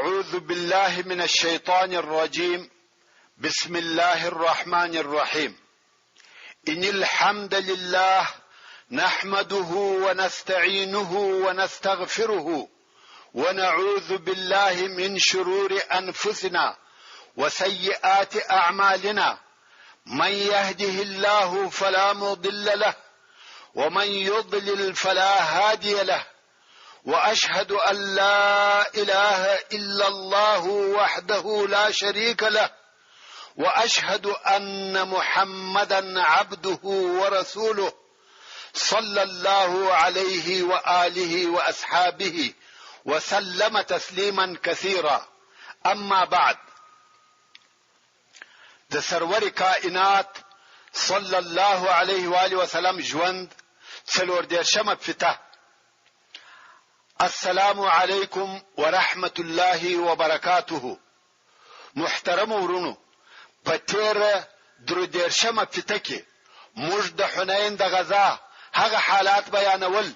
أعوذ بالله من الشيطان الرجيم. بسم الله الرحمن الرحيم. إن الحمد لله نحمده ونستعينه ونستغفره ونعوذ بالله من شرور أنفسنا وسيئات أعمالنا، من يهده الله فلا مضل له ومن يضلل فلا هادي له، وأشهد أن لا إله إلا الله وحده لا شريك له، وأشهد أن محمدا عبده ورسوله صلى الله عليه وآله وأصحابه وسلم تسليما كثيرا. أما بعد، د سرور کائنات صلى الله عليه وآله وسلم ژوند څلور دېرشمه فتح. السلام علیکم ورحمت الله وبرکاته. محترم ورونو، په تیره درو دېرشمه فتح کې موږ د حنین د غزا هغه حالات بیانول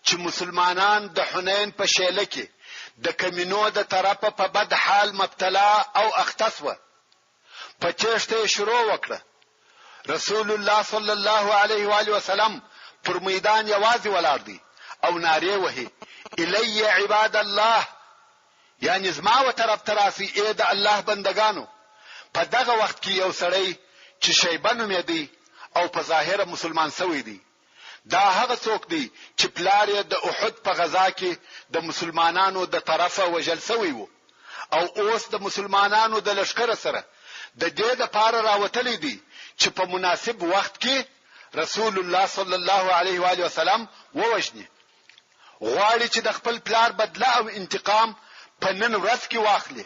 چې مسلمانان د حنین په شیله کې د کمینو د طرفه په بد حال مبتلا او اخته سوه. په تېښته شروع وکړه. رسول الله صلی الله علیه و آله وسلم پر میدان یوازې ولاړ دی او نارې وهي: الی عباد الله، یعنی زما و طرف تراسي ای د الله بندگانو. په دغه وخت کې یو سړی چې شیبه نومېدی او په ظاهره مسلمان سوی دی، دا هغه څوک دی چې پلار یې د احد په غزا کې د مسلمانانو د طرفه وژل سوی وو او اوس د مسلمانانو د لشکره سره د دې دپاره راوتلی دی چې په مناسب وخت کې رسول الله صلی الله علیه و آله وسلم ووژني. غواړي چې د خپل پلار بدله او انتقام په نن ورځ کې واخلي.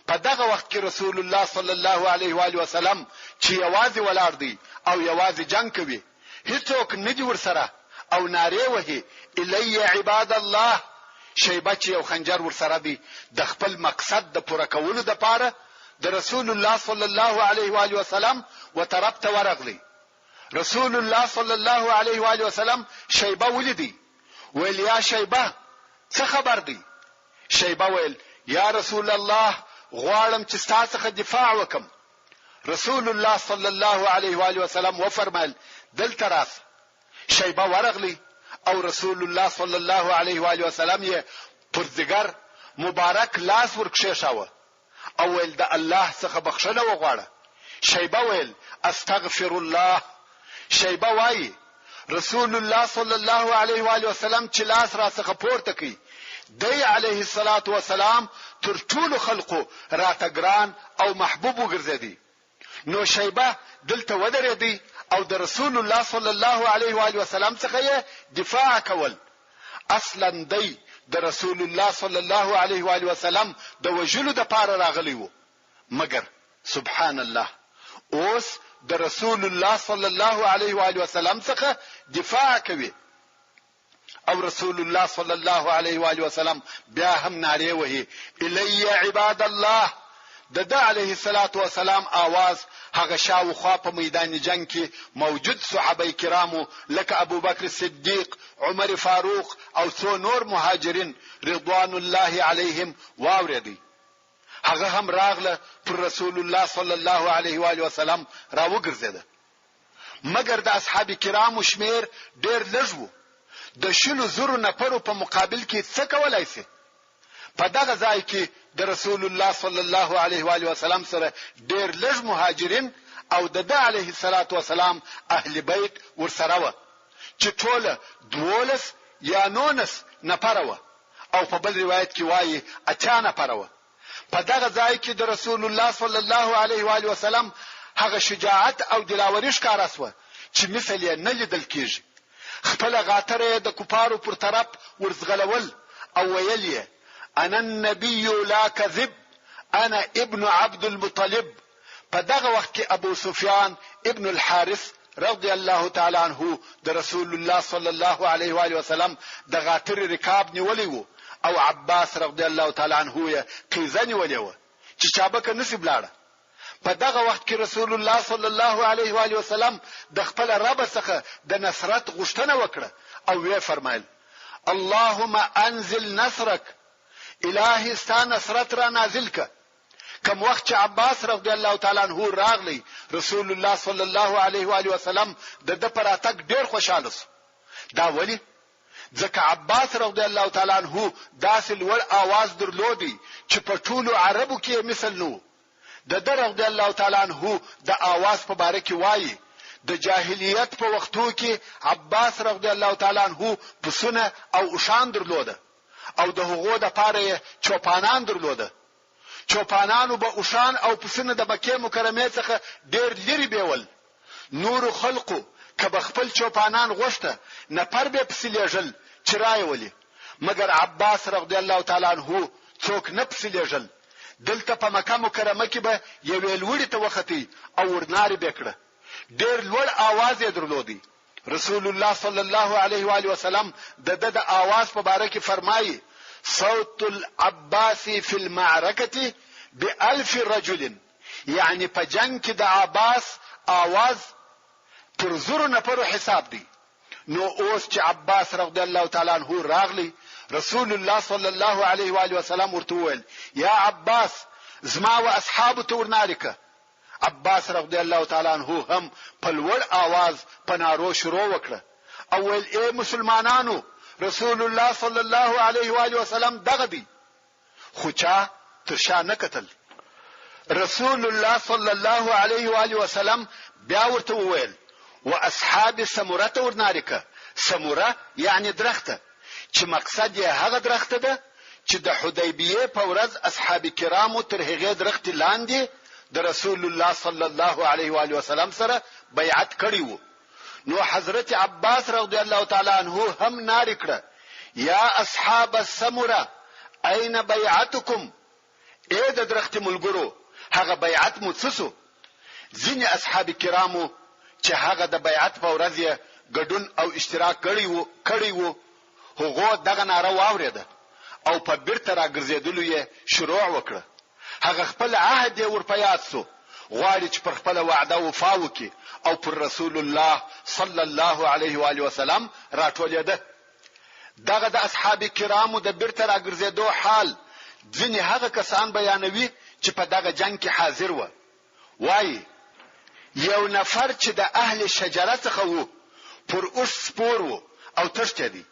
په دغه وخت کې رسول الله صلی الله علیه و آله وسلم چې یوازې ولاړ دی او یوازې جنگ کوي، هیڅوک نه دی ورسره، او نارې وهي: الی عباد الله. شیبه چې یو خنجر ورسره دی د خپل مقصد د پوره کولو دپاره د رسول الله صلی الله علیه و آله وسلم و طرف ته ورغلی. رسول الله صلی الله علیه و آله وسلم شیبه ولیدی، ویل: یا شیبه، څه خبر دی؟ شیبه ویل: یا رسول الله، غواړم چې ستا څخه دفاع وکم. رسول الله صلی الله علیه و آله وسلم وفرمایل: دلته راشه. شیبه ورغلی او رسول الله صلی الله علیه و آله وسلم یې پر ځګر مبارک لاس ورکښېښاوه او ویل: د الله څخه بخښنه وغواړه. شیبه ویل: استغفر الله. شیبه وایي: رسول الله صلی الله علیه و آله وسلم چې لاس را څخه پورته کړي، دی علیه الصلاة والسلام تر ټولو خلقو راته ګران او محبوب وګرځېدی. نو شیبه دلته ودرېدی او د رسول الله صلی الله علیه و آله وسلم څخه یې دفاع کول. اصلا دی د رسول الله صلی الله علیه و آله وسلم د وژلو دپاره راغلی وو، مګر سبحان الله اوس د رسول الله صلی الله علیه و آله وسلم څخه دفاع کوي. او رسول الله صلی الله علیه و آله وسلم بیا هم نارې وهي: الی عباد الله. د ده علیه الصلاة والسلام آواز هغه شاوخوا په میدان جنگ کې موجود صحابه کرامو لکه ابوبکر صدیق، عمر فاروق او څو نور مهاجرین رضوان الله علیهم واورېدی. هغه هم راغله پر رسول الله صلی الله علیه و آله وسلم راوګرځېده. مګر د اصحاب کرامو شمیر ډېر لږ و. د 100,000 نفرو په مقابل کې څه کولای شي؟ په دغه ځای کې د رسول الله صلی الله علیه و آله وسلم سره ډېر لږ مهاجرین او د ده علیه الصلاة والسلام اهل بیت ورسره وه چې ټوله 12 یا 19 نفره وه، او په بل روایت کې وایي 80 نفره وه. په دغه ځای کې د رسول الله صلی الله علیه و آله وسلم هغه شجاعت او دلاوري ښکاره سوه چې مثل یې نه لیدل کېږي. خپله غاتره د کفارو پر طرف ورزغلول او ویل یې: انا النبي لا كذب، انا ابن عبد المطلب. په دغه وخت کې ابو سفیان ابن الحارث رضی الله تعالی عنه د رسول الله صلی الله علیه و آله وسلم د غاتر رکاب نیولی وو او عباس رضی الله تعالی عنه یې قیزه نیولې وه چې چابکه نسی بلاړه. په دغه وخت کې رسول الله صلی الله علیه و آله وسلم د خپل رب څخه د نصرت غوښتنه وکړه او وی فرمایل: اللهم انزل نصرك، الهي ستا نصرت را نازل که. کم وخت چې عباس رضی الله تعالی عنہ راغلی، رسول الله صلی الله علیه و آله وسلم د پر اتک ډیر خوشاله شو. دا ولی ځکه عباس رضی الله تعالی عنہ داسې لوړ आवाज درلودي چې په ټولو عربو کې مثل نو. د رضی الله تعالی عنہ د आवाज په باره کې وایي د جاهلیت په وختو کې عباس رضی الله تعالی عنہ پسونه او اوشان درلوده او د هغو د پاره چوپانان درلوده. چوپانانو به اوشان او پسونه د مکه مکرمه څخه ډیر لري بیول. نور خلقو کبه خپل چوپانان غوښته نفر به پسلیږل چرای ولی، مگر عباس رضی الله تعالی عنہ څوک نه پسلیږل. دلته په مکه مکرمه کې به یو ویلوړی ته وختي او ورناري بکړه. ډیر لوړ आवाज یې درلودي. رسول الله صلی الله علیه و آله وسلم د आवाज په باره کې فرمایي: صوت العباس فی المعركه ب1000 رجل، یعنی په جنگ کې د عباس आवाज تر زرو نفر حساب دی. نو اوس چې عباس رضی الله تعالی عنہ راغلی، رسول الله صلی الله علیه و آله وسلم ورته وویل: یا عباس زما و اصحاب ته ورناریکه. عباس رضی الله تعالی عنہ هم په لوړ आवाज پنارو شروع وکړه او ویل: اے مسلمانانو، رسول الله صلی الله علیه و آله وسلم دغه دی. خو چا ترشا نه کتل. رسول الله صلی الله علیه و آله وسلم بیا ورته وویل: و اصحاب سمره ته ورناریکه. سمره یعنی درخته، چې مقصد یې هغه درخته ده چې د حدیبیه په ورځ اصحاب کرامو تر هغه درخت لاندې د رسول الله صلی الله علیه و آله وسلم سره بیعت کړی وو. نو حضرت عباس رضی الله تعالی عنہ هم ناری کړه: یا اصحاب السمره اين بیعتکم؟ اے د درخت ملګرو، هغه بیعت مو څه سو؟ ځینې اصحاب کرامو چې هغه د بیعت په ورځ یې ګډون او اشتراک کړی وو هغه دغه ناره واوریده او په بیرته راګرځېدلو یې شروع وکړه. هغه خپل عهد یې ورپیاد سو، غواړي چې پر خپل وعده وفا وکړي او پر رسول الله صلی الله علیه و آله وسلم راټولېده. دغه د اصحاب کرامو د بیرته راګرځېدو حال ځینې هغه کسان بیانوي چې په دغه جنگ کې حاضر و. وایي یو نفر چې د اهل شجره څخه وو پر اوښ سپور وو او تښتېدی.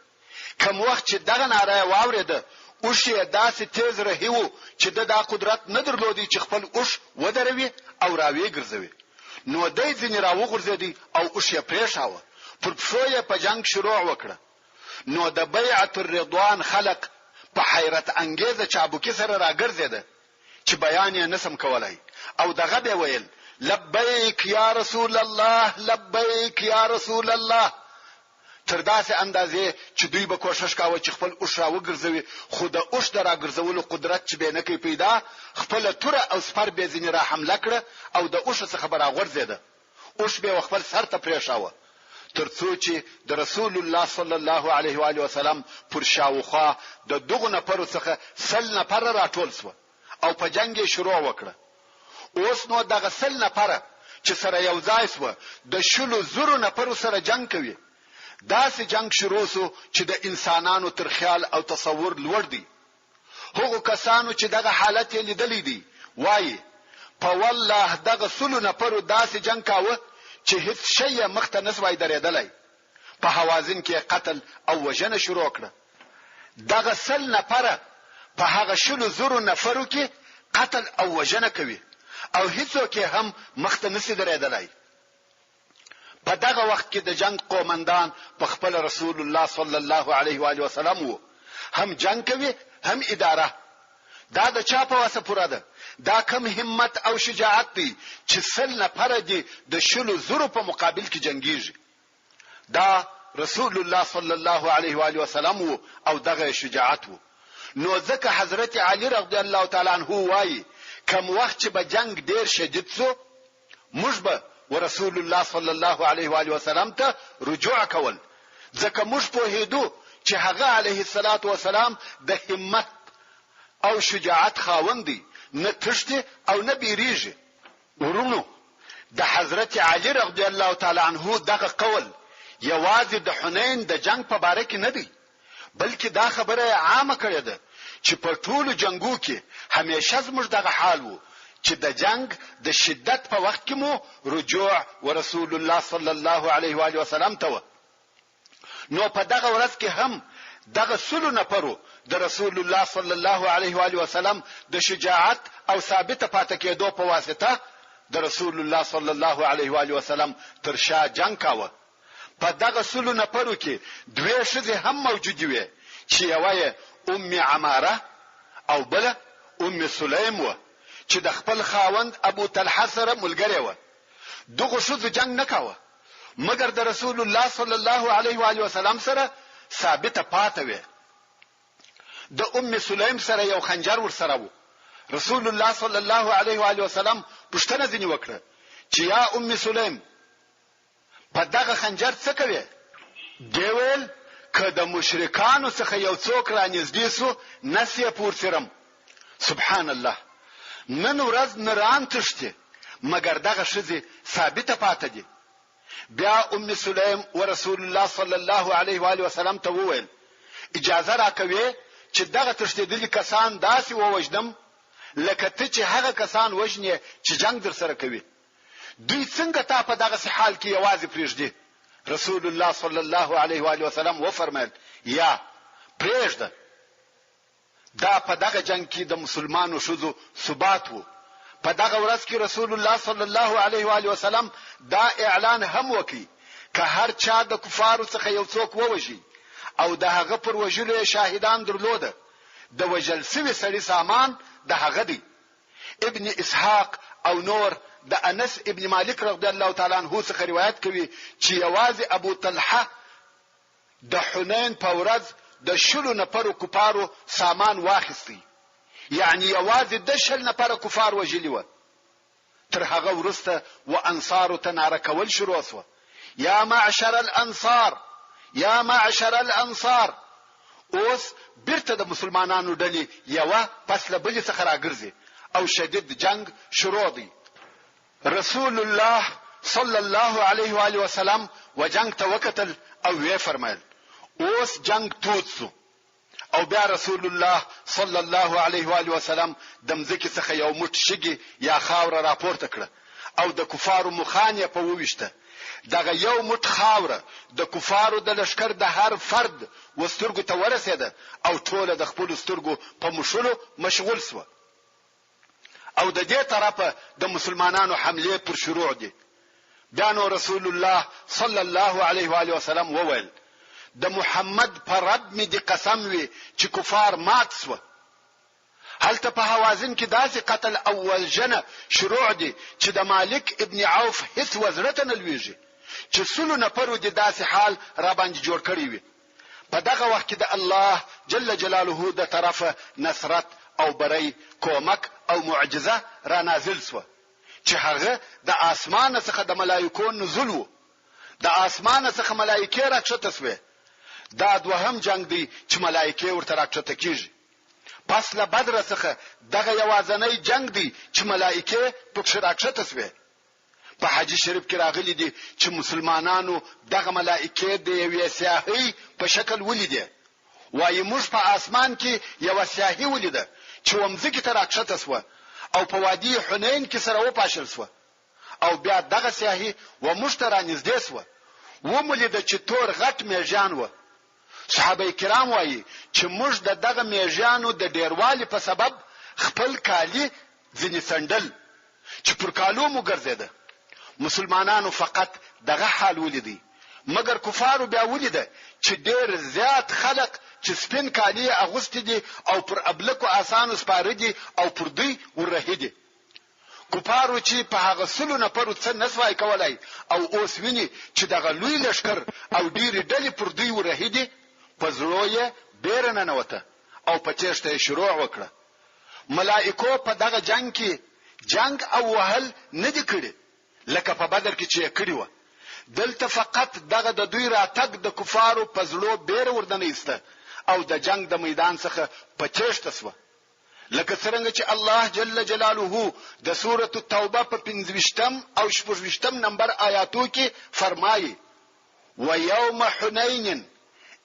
کوم وخت چې دغه ناره واورېده، اوښ یې داسې تیز رهي وو چې د قدرت نه درلودي چې خپل اوښ ودروي او راوي ګرځوي. نو دای ځینې راوغورځېدی او اوښ یې پرېښاوه، پر پښو یې په جنگ شروع وکړه. نو د بیعت الرضوان خلق په حیرت انګیزه چابوکي سره راګرځېده چې بیان یې نسم کولای او دغه به ویل: لبیک یا رسول الله، لبیک یا رسول الله. تر داسې اندازې چې دوی به کوشش کاوه چې خپل اوښ راوګرځوي، خو د اوښ د راګرځولو قدرت چې به نه کوي پیدا، خپل توره او سپر به ځینې را حمله کړه او د اوښ څخه به راغورځېده. اوښ به خپل سر ته پرېښاوه تر څو چې د رسول الله صلی الله علیه و آله وسلم پر شاوخوا د دغه نفرو څخه 100 نفر راټول شو او په جنگ شروع وکړه. اوس نو دغه 100 نفر چې سره یو ځای شو د 100 نفرو سره جنگ کوي. داسې جنگ شروع شو چې د انسانانو تر خیال او تصور لوړ دی. هغه کسانو چې دغه حالت لیدلې دي وایي په والله دغه 100 نفرو داسې جنگ کاوه چې هیڅ شی مخته نسوای درېدلای. په حوازن کې قتل او وژنه شروع کړه. دغه 100 نفر په هغه 100 نفرو کې قتل او وژنه کوي او هیڅوک هم مخته نسی درېدلای. په دغه وخت کې د جنگ قومندان په خپل رسول الله صلی الله علیه و آله وسلم وو، هم جنگ کوي هم اداره. دا د چا په واسه پوره ده؟ دا کم همت او شجاعت دی چې 100 نفر دي د 100 په مقابل کې جنگیږي. دا رسول الله صلی الله علیه و آله وسلم وو او دغه شجاعت وو. نو ځکه حضرت علی رضی الله تعالی عنہ وایي کوم وخت چې به جنگ ډیر شدید سو، موږ به ورسول الله صلی الله علیه و آله وسلم ته رجوع کول، ځکه موږ په هیدو چې هغه علیه الصلاۃ والسلام د همت او شجاعت خاوند دی، نه تشته او نه بیریږي. ورونو د حضرت علی رضی الله تعالی عنہ دغه قول یوازې د حنین د جنگ په باره کې نه دی، بلکې دا خبره عامه کړې ده چې په ټولو جنگو کې همیشه زموږ دغه حال وو چې د جنگ د شدت په وخت کې مو رجوع ورسول الله صلی الله علیه و آله وسلم ته و. نو په دغه ورځ کې هم دغه سلو نفرو د رسول الله صلی الله علیه و آله وسلم د شجاعت او ثابته پاتې کېدو په واسطه د رسول الله صلی الله علیه و آله وسلم تر شا جنگ کاوه. په دغه سلو نفرو کې دوه ښځې هم موجودې وې چې یوه ام عماره او بل ام سلیم و چې د خپل خاوند ابو طلحه سره ملګری و. دغه ښځو جنگ نه کاوه مګر د رسول الله صلی الله علیه و آله وسلم سره ثابته پاتې وې. د ام سلیم سره یو خنجر ور سره و. رسول الله صلی الله علیه و آله وسلم پوښتنه ځنی وکړه چې یا ام سلیم په دغه خنجر څه کوي؟ دی ویل که د مشرکانو څخه یو څوک را نږدې سو نسې پورسرم. سبحان الله، نن ورځ نران تشته مګر دغه ښځې ثابته پاتې دي. بیا ام سلیم ورسول الله صلی الله علیه و آله وسلم ته وویل اجازه راکوي چې دغه تشتیدلي کسان داسې ووجدم لکه ته چې هغه کسان وژنې چې جنگ در سره کوي. دوی څنګه تا په دغه حال کې یوازې پرېږدي؟ رسول الله صلی الله علیه و آله وسلم و فرمایل یا پرېږده. دا په دغه جنگ کې د مسلمانو ښځو ثبات وو. په دغه ورځ کې رسول الله صلی الله علیه و آله وسلم دا اعلان هم وکړي که هر چا د کفارو څخه یو څوک ووژي او د هغه پر وژلو شاهدان درلوده د وژل سوي سړي سامان د هغه دی. ابن اسحاق او نور د انس ابن مالک رضی الله تعالی عنہ څخه روایت کوي چې یوازې ابو طلحه د حنین په ورځ د شلو نفرو کفارو سامان واخیستی، یعنی یوازې د شل نفر کفار وژلی و. تر هغه ورسته و انصار ته ناره کول شروع شو، یا معشر الانصار یا معشر الانصار. اوس بیرته د مسلمانانو ډلې یوه پس له بلې څخه راګرځي او شدید جنگ شروع دی. رسول الله صلی الله علیه و آله وسلم و جنگ ته وکتل او وی فرمایل اوس جنگ تود سو. او بیا رسول الله صلی الله علیه و آله وسلم د مځکې څخه یو موټ شګي یا خاوره راپورته کړه او د کفارو مخانه په وويشته. دغه یو موټ خاوره د کفارو د لشکر د هر فرد وسترګو ته ورسېده او ټول د خپل سترګو په مشولو مشغول سو. او د دې طرفه د مسلمانانو حمله پر شروع دي. بیا نو رسول الله صلی الله علیه و آله وسلم وویل د محمد پر رب می دی قسم وی چې کفار مات سو. هلته په حوازن کې داسې قتل اول جنه شروع دي چې د مالک ابن عوف هیڅ وزرته نه لويږي چې سلو نفرو دي داسې حال را باندې جوړ کړی وي. په دغه وخت کې د الله جل جلاله د طرفه نصرت او بری کومک او معجزه را نازل سو چې هغه د اسمان څخه د ملائکو نزول وو. د اسمان څخه ملائکه راکښته سوې. دا دوهم جنگ دی چې ملائکه ورته راکښته کیږي. پس له بدر څخه دغه یوازنی جنگ دی چې ملائکه پکښ راکښته سوې. په حدیث شریف کې راغلی دی چې مسلمانانو دغه ملائکه د یوې سیاهي په شکل ولیده. وایي موږ په اسمان کې یو سیاهي ولیده چې ومځکه ته راکښته سو او په وادي حنین کې سره وپاشل سو او بیا دغه سیاهي و مشترا نږدې سو وملیده چې تور غټ میژان و. صحابه کرام وایي چې موږ دغه میژانو د ډیروالي په سبب خپل کالی ځنې سندل چې پر کالو مو ګرځیده. مسلمانانو فقط دغه حال ولیدي مګر کفارو بیا ولیده چې ډیر زیات خلق چې سپین کالی اغوستي دي او پر ابلکو اسانو سپاره دي او پر دوی ورهدي. کفارو چې په هغه سلو نفرو څه نسوای کولای او اوس ویني چې دغه لوی لشکر او ډیر ډلې پر دوی ورهدي په زړه بیرنه نوته او په چشته شروع وکړه. ملائکو په دغه جنگ کې جنگ او وهل نه دي کړی لکه په بدر کې چې کړی و. دلته فقط دغه د دوی راتګ د کفارو په زړه بیر وردنه ایسته او د جنگ د میدان څخه په چشته سو. لکه څنګه چې الله جل جلاله د سوره التوبه په 15 او 16 نمبر آیاتو کې فرمایي: وَيَوْمَ حُنَيْنٍ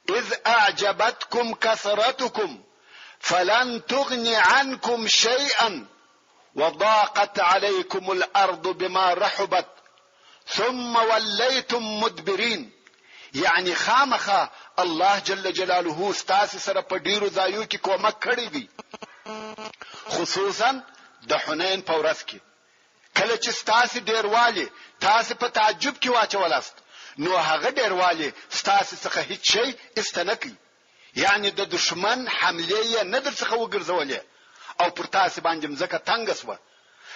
اذ اعجبتكم كثرتكم فلن تغني عنكم شيئا وضاقت عليكم الارض بما رحبت ثم وليتم مدبرين. یعنی خامخا الله جل جلاله ستاسو سره په ډیرو ځایو کې کومک کړی دی، خصوصا د حنین په ورځ کې کله چې ستاسو ډیروالی تاسو په تعجب کې واچولاست، نو هغه ډیروالی ستاسو څخه هیڅ شی استنکی، یعنی د دشمن حمله یې نه در څخه وګرځولې او پر تاسو باندې مځکه تنګ شوه.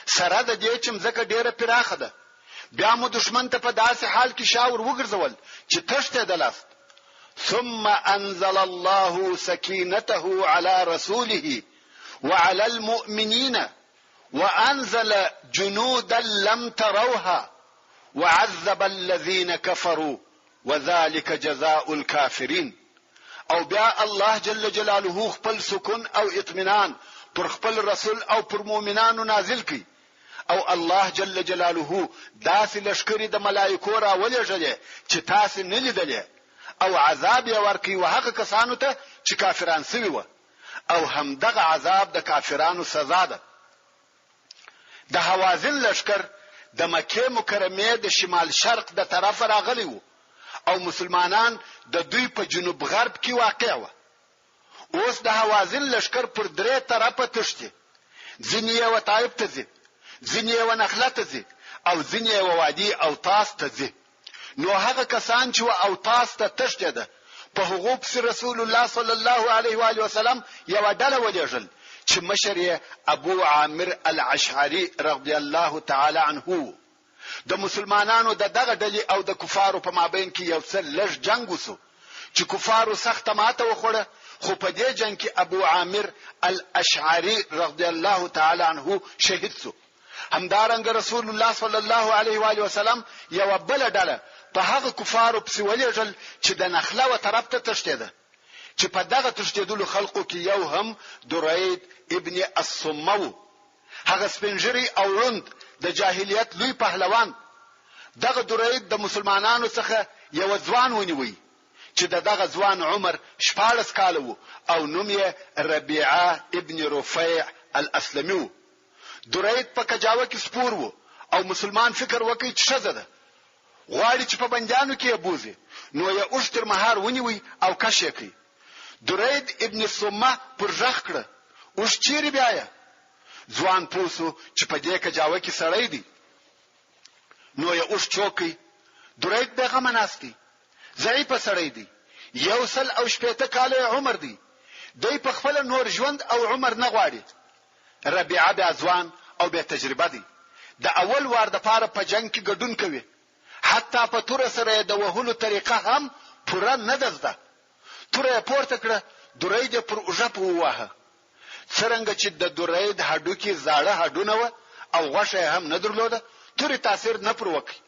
سره د دې چې مځکه ډیره پراخه ده، بیا مو دشمن ته په داسې حال کې شاور وګرځول چې تښتېدلاست. ثم انزل الله سكينته على رسوله وعلى المؤمنين وانزل جنودا لم تروها وعذب الذين كفروا وذلك جزاء الكافرين. او بیا الله جل جلاله خپل سکون او اطمینان پر خپل رسول او پر مؤمنانو نازل کړي، او الله جل جلاله داسې لشکري د ملائکو را ولېږلې چې تاسو نه لیدلې، او عذاب یې ورکړي و هغه کسانو ته چې کافران سوي وو، او همدغه عذاب د کافرانو سزا ده. د حوازن لشکر د مکه مکرمه د شمال شرق د طرف راغلی وو، او مسلمانان د دوی په جنوب غرب کې واقع وو. اوس د حوازن لشکر پر درې طرفه تښتي، ځینې یې و طائف ته ځي، ځینې یې و نخله ته ځي، او ځینې یې و وادي اوطاس ته ځي. نو هغه کسان چې و اوطاس ته تښتېده په هغو پسې رسول الله صلی الله علیه و آله وسلم یوه ډله ولېږل چې مشر یې ابو عامر الاشعري رضی الله تعالی عنه. د مسلمانانو د دغه ډلې او د کفارو په مابین کې یو څه لږ جنگ وسو چې کفارو سخت ماته وخوړه، خو په دې جنگ کې ابو عامر الاشعري رضی الله تعالی عنه شهید شو. همدارنګ رسول الله صلی الله علیه و آله وسلم یو بل ډله په هغه کفارو پسې ولېږل چې د نخله و طرف ته تښتېده، چې په دغه تښتېدلو خلقو کې یو هم درید ابن الصمو، هغه سپینږیری او روند د جاهلیت لوی پهلوان. دغه درید د مسلمانانو څخه یو ځوان ونیوي چې دغه ځوان عمر 14 کاله وو، او نوم یې ربيعه ابن رفيع الاسلمي وو. درید په کجاوه کې سپور وو، او مسلمان فکر وکړي چې ښځه ده، غواړي چې په بندیانو کې بوزي، نو یې اوښ تر مهار ونیوي او کش یې کړي. درید ابن الصمه پر ژغ کړه، اوښ چیرې بیایه؟ ځوان پوسو چې په دې کجاوه کې سړی دی، نو یې اوښ چوکي. درید بېغمه ناست دی، ضعیفه سړی دی، 160 کاله عمر دی، دی په خپل نور ژوند او عمر نه غواړي. ربيعه بیا ځوان او بیا تجربه دی، د اول وار د پاره په جنگ کې ګډون کوي، حتی په تور سره د وهلو طریقه هم پوره نه ده. تور پورته کړه، درید پر اوجه په ووهه، څرنګه چې د درید هډو کې زاړه هډونه و او غوښه هم نه درلوده، تور تاثیر نه پر وکړي.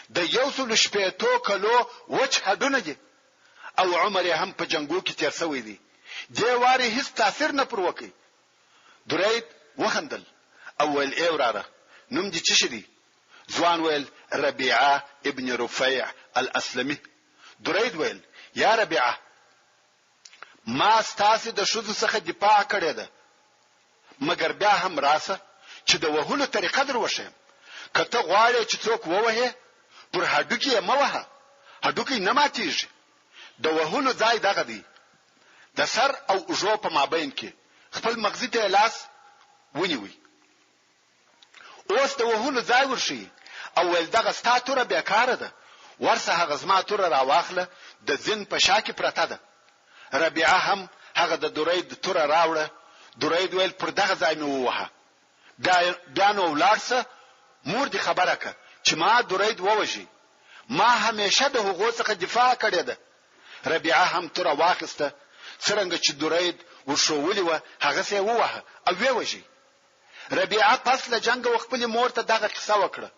د 160 کلو وچ هډونه دي، او عمر هم په جنگو کې تیر شوی دی، دې واري هیڅ تاثیر نه پر وکړي. درید وخندل او ویل ای وراره نوم دې څه شي؟ ځوان ویل ربيعه ابن رفيع الاسلمي. درید ویل یا ربيعه، ما ستاسو د شذو څخه دفاع کړې ده، مګر بیا هم راسه چې د وهلو طریقه در وښیم. کته غواړې چې څوک ووهه پر هډوکی مه وهه، هډوکی نه ماتیږي. د وهلو ځای دغه دی، د سر او اوږو په مابین کې خپل مغزي ته لاس ونیوي. اوس د وهلو ځای ورشي او ول دغه ستاتوره بیکاره ده، ورسه هغه زما توره راواخله، د زین په شا کې پرته ده. ربيعه هم هغه د درید توره راوړه. درید ویل پر دغه ځای مې ووهه. بیا نو ولاړسه، مور دې خبره که چې ما درید ووژي، ما همیشه د هغو څخه دفاع کړې ده. ربيعه هم توره واخیسته، څرنګه چې درید ورشولې وه هغه سې ووهه او ویې وژي. ربيعه پس له جنګ خپل مور ته دغه قصه وکړه.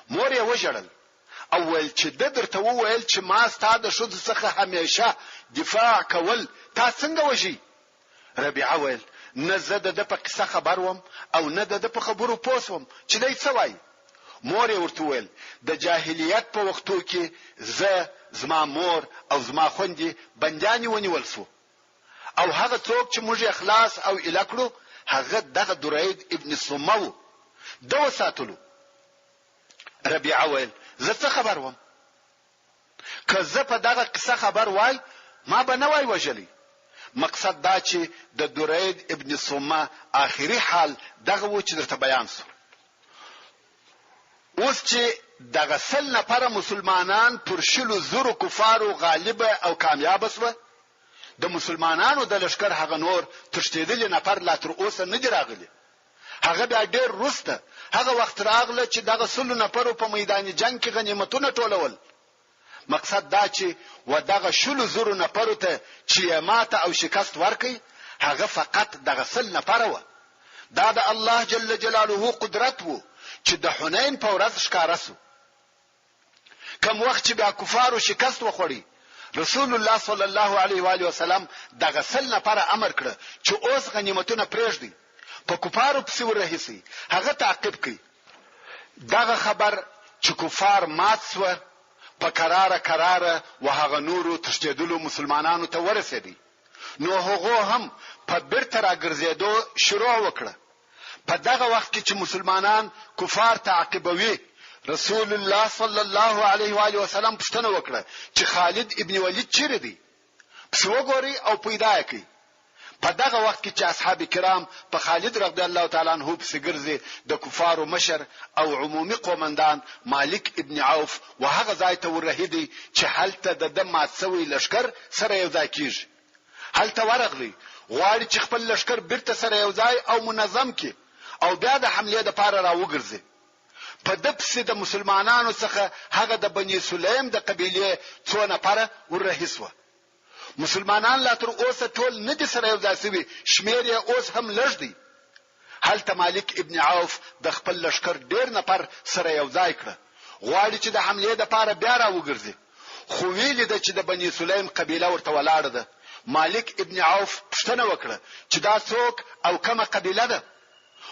مور یې وژړل او ویل چې د درته وویل چې ما ستاسو د شذ څخه همیشه دفاع کول، تا څنګه وژي؟ ربيعه ویل نه زه د په قصه خبر وم او نه د په خبرو پوسوم چې دای څه وایي. مور ورته ویل د جاهلیت په وختو کې زما مور او زما خوندې بندیانی ونیول سو او هغه څوک چې موږ اخلاص او الکړو هغه دغه درید ابن سمو دو ساتلو. ربيعه ویل زه څه خبر وم که زه په دغه قصه خبر وای ما به نه وای وجلی. مقصد دا چې د درید ابن سمه آخري حال دغه و چې درته بیان سو. اوس چې دغه سل نفر مسلمانان پر شلو زرو کفارو غالب او کامیاب سو، د مسلمانانو د لشکر هغه نور تشتیدل نفر لا تر اوسه نه دی راغلی. هغه بیا ډیر وروسته هغه وخت راغله چې دغه سل نفر په میدان جنگ کې غنیمتونه ټولول. مقصد دا چې ودغه شلو زرو نفر ته چې ماته او شکست ورکړي هغه فقط دغه سل نفر و. دا د الله جل جلاله قدرت وو چې د حنین په ورځ ښکارا سو. کوم وخت چې بیا کفارو شکست وخوړي رسول الله صلی الله علیه و آله وسلم دغه سل نفر امر کړ چې اوس غنیمتونه پرېږدي په کفارو پسې ورهسي هغه تعقیب کړي. دغه خبر چې کفار مات سو په قراره وهغه نورو تشدیدلو مسلمانانو ته ورسېدي. نو هغه هم په بیرته راګرځېدو شروع وکړه. په دغه وخت کې چې مسلمانان کفار تعقیبوي رسول الله صلی الله علیه و آله وسلم پوښتنه وکړه چې خالد ابن ولید چیرې دی؟ پس وګوري او پیدا کړي. په دغه وخت کې چې اصحاب کرام په خالد رضی الله تعالی عنہ پسې ګرځي د کفارو مشر او عمومي قومندان مالک ابن عوف وهغه ځای ته ورهیدي چې هلته د مات سوی لشکر سره یو ځای کیږي. هلته ورغلی غواړي چې خپل لشکر بیرته سره یو ځای او منظم کړي او بیا د حمله د پاره راوګرځي. په دپسې د مسلمانانو څخه هغه د بني سلیم د قبيله څو نفر ورهیسوه. مسلمانان لا تر اوسه ټول نه دي سره یو ځای شوي، شمیر یې اوس هم لږ دی. هلته مالک ابن عوف د خپل لشکر ډیر نفر سره یو ځای کړ، غواړي چې د حمله د پاره بیا راوګرځي. خو ویل د چې د بني سلیم قبيله ورته ولاړه ده. مالک ابن عوف پوښتنه وکړه چې دا څوک او کومه قبيله ده؟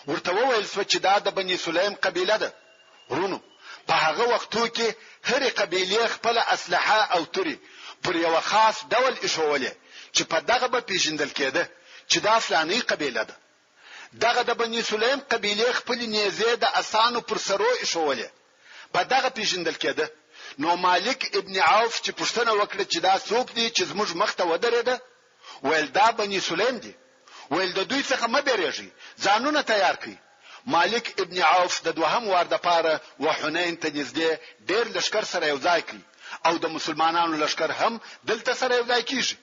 ورته وویل شو چې دا د بني سلیم قبيله ده. ورونو په هغه وختو کې هر قبيله خپل اسلحه او توري پر یو خاص ډول ایښولې چې په دغه به پیژندل کېده چې دا فلاني قبيله ده. دغه د بني سلیم قبيله خپل نیزه د اسانو پر سرو ایښولې په دغه پیژندل کېده. نو مالک ابن عوف چې پوښتنه وکړه چې دا څوک دی چې زموږ مخ ته ودرېده، ویل دا بني سلیم دی. ویل د دوی څخه مبرېږي، ځانونه تیار کړئ. مالک ابن عوف د دوهم وار د پاره وحنین ته نږدې ډېر لشکر سره یو ځای کړي او د مسلمانانو لشکر هم دلته سره یو ځای کیږي.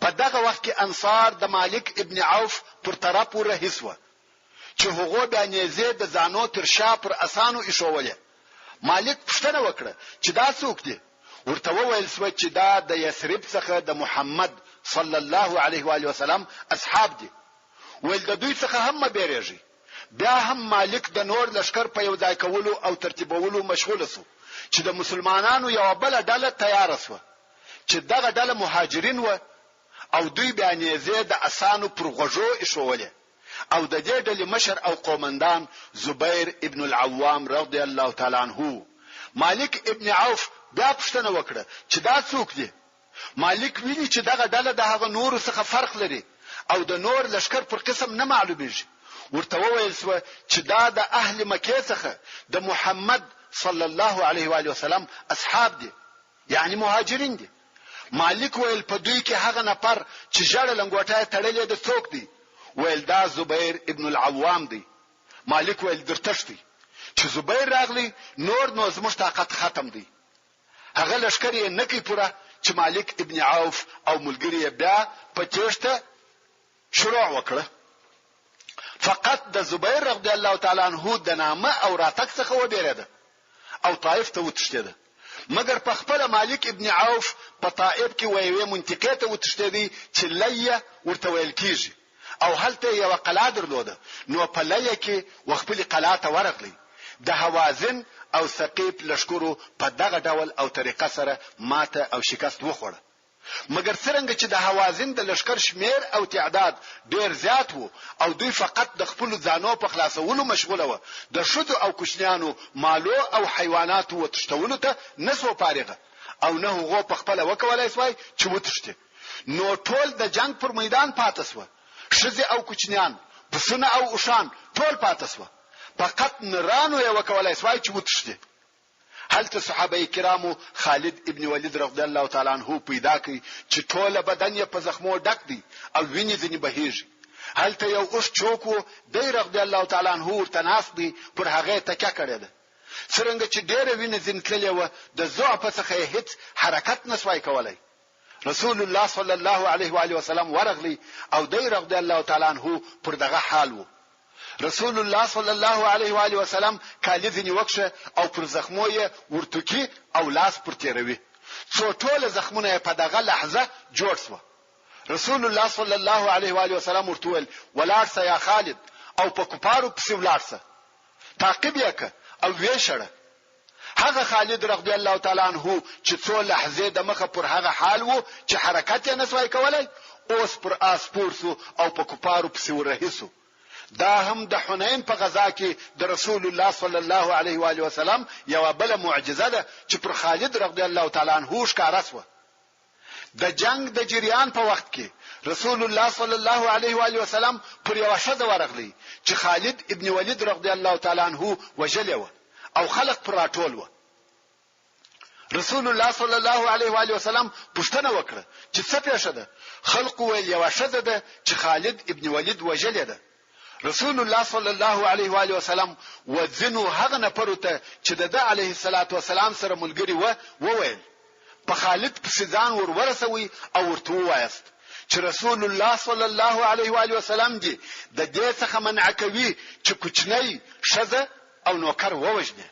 په دغه وخت کې انصار د مالک ابن عوف پر طرف ورهیسوه چې هغه بیا نیزه د ځانو تر شا پر اسانو ایښولې. مالک پوښتنه وکړه چې دا څوک دی؟ ورته وویل شو چې دا د یثرب څخه د محمد صلی الله علیه و آله وسلم اصحاب دي. ول د دوی څخه هم بیرېږي. بیا هم مالک د نور لشکر په یو ځای کولو او ترتیبولو مشغول شو چې د مسلمانانو یو بل ډله تیار شوه چې دغه ډله مهاجرین و او دوی بیا نیزه د اسانو پر غوږو ایښولې او د دې ډلې مشر او قومندان زبیر ابن العوام رضی الله تعالی عنہ. مالک ابن عوف بیا پوښتنه وکړه چې دا څوک دی؟ مالک ویلي چې دغه ډله د هغه نور څخه فرق لري او د نور لشکر پر قسم نه معلومیږي. ورته وویل شو چې دا د اهل مکه څخه د محمد صلی الله علیه و آله وسلم اصحاب دي، یعنی مهاجرین دي. مالک ویل په دوی کې هغه نفر چې جړه لنګوټه تړلې د څوک دی؟ ویل دا زبیر ابن العوام دی. مالک ویل درتشتي چې زبیر راغلی نور نو زموږ طاقت ختم دی. هغه لشکر یې نکي پوره چې مالک ابن عوف او ملګری بیا په تېښته شروع وکړه. فقط د زبیر رضی الله تعالی عنہ د نامه او راتګ څخه وبېرېده او طائف ته وتښتېده. مګر په خپل مالک ابن عوف په طائف کې ویوې منطقې ته وتښتېدی چې لیه ورته ویل کیږي او هلته یو قلعه درلوده. نو په لیه کې وخپل قلعه ته ورغلی. د هوازن او ثقيف لشکرو په دغه ډول او طریقه سره ماته او شکست وخوړه. مګر څرنګه چې د حوازن د لشکر شمیر او تعداد ډیر زیات وو او دوی فقط د خپل ځانو په خلاصولو مشغوله و، د شذو او کوچنیانو مالو او حیواناتو وتښتولو ته نسو فارغه او نه هغه په خپل وکولای سوای چې وتښتي. نو ټول د جنگ پر میدان پاتې سو، شذ او کوچنیان، پسونه او اوشان ټول پاتې سو، فقط نرانو یې وکولای سوای چې وتښتي. هلته صحابه کرامو خالد ابن ولید رضی الله تعالی عنہ پیدا کړ چې ټول بدن یې په زخمو ډک دي او ویني ځنی بهیږي. هلته یو اوس چوکو دی رضی الله تعالی عنہ ورته ناس دی پر هغه تکه کړی ده. څنګه چې ډېر ویني ځین تللی و د ضعف څخه هیڅ حرکت نسوای کولای. رسول الله صلی الله علیه و آله وسلم ورغلی او دی رضی الله تعالی عنہ پر دغه حال وو. رسول الله صلی الله علیه و آله وسلم کالیدنی وکشه او پر زخمو یې ورتکی او لاس پر تیروي. څو ټول زخمونه په دغه لحظه جوړ شو. رسول الله صلی الله علیه و آله وسلم ورتول ولارسه یا خالد او په کوپارو پسې ولارسه، تعقیب یې او ویشړه. هغه خالد رضی الله تعالی عنہ چې څو لحظه د مخه پر هغه حال وو چې حرکت یې نسوای کولای، اوس پر آس پورسو او په کوپارو پسې ورهیسو. دا هم د حنین په غزا کې د رسول الله صلی الله علیه و آله وسلم یو بل معجزه ده چې پر خالد رضی الله تعالی عنہ ښکارا شو. د جنگ د جریان په وخت کې رسول الله صلی الله علیه و آله وسلم پر یو شذ ورغلی چې خالد ابن ولید رضی الله تعالی عنہ وجلو او خلق پر راټول و. رسول الله صلی الله علیه و آله وسلم پوښتنه وکړه چې څه پیښه ده. خلق ویل یو شذ ده چې خالد ابن ولید وجل ده. رسول الله صلی الله علیه و آله وسلم وذنو هغه نفر ته چې د علیه الصلاۃ والسلام سره ملګری و وویل په خالد په ځان ورسوي او ورته وایست چې رسول الله صلی الله علیه و آله وسلم دی د دې څخه منع کوي چې کوچنی شذ او نوکر ووجنه.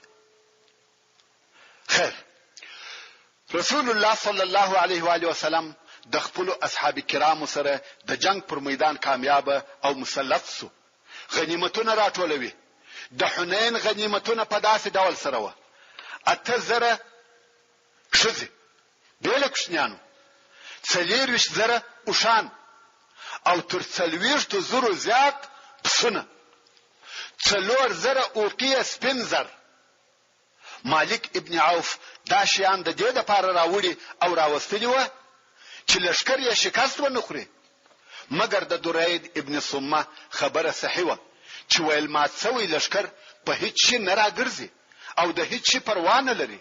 خیر، رسول الله صلی الله علیه و آله وسلم د خپل اصحاب کرام سره د جنگ پر میدان کامیاب او مسلط سو. غنیمتونه راټولوي. د حنین غنیمتونه په داسې ډول سره و: 8000 شذ بیل کوشنیانو، 40,000 اوشان او تر 40,000 زیات پسونه، 4,000 اوقیه سپینزر. مالک ابن عوف دا شیان د دې لپاره راوړي او راوستلی و چې لشکر یې شکست ونه خوري. مګر د درید ابن صمه خبره صحیح و چې ویل مات سوی لشکر په هیڅ شي نه راګرځي او د هیڅ شي پروا نه لري.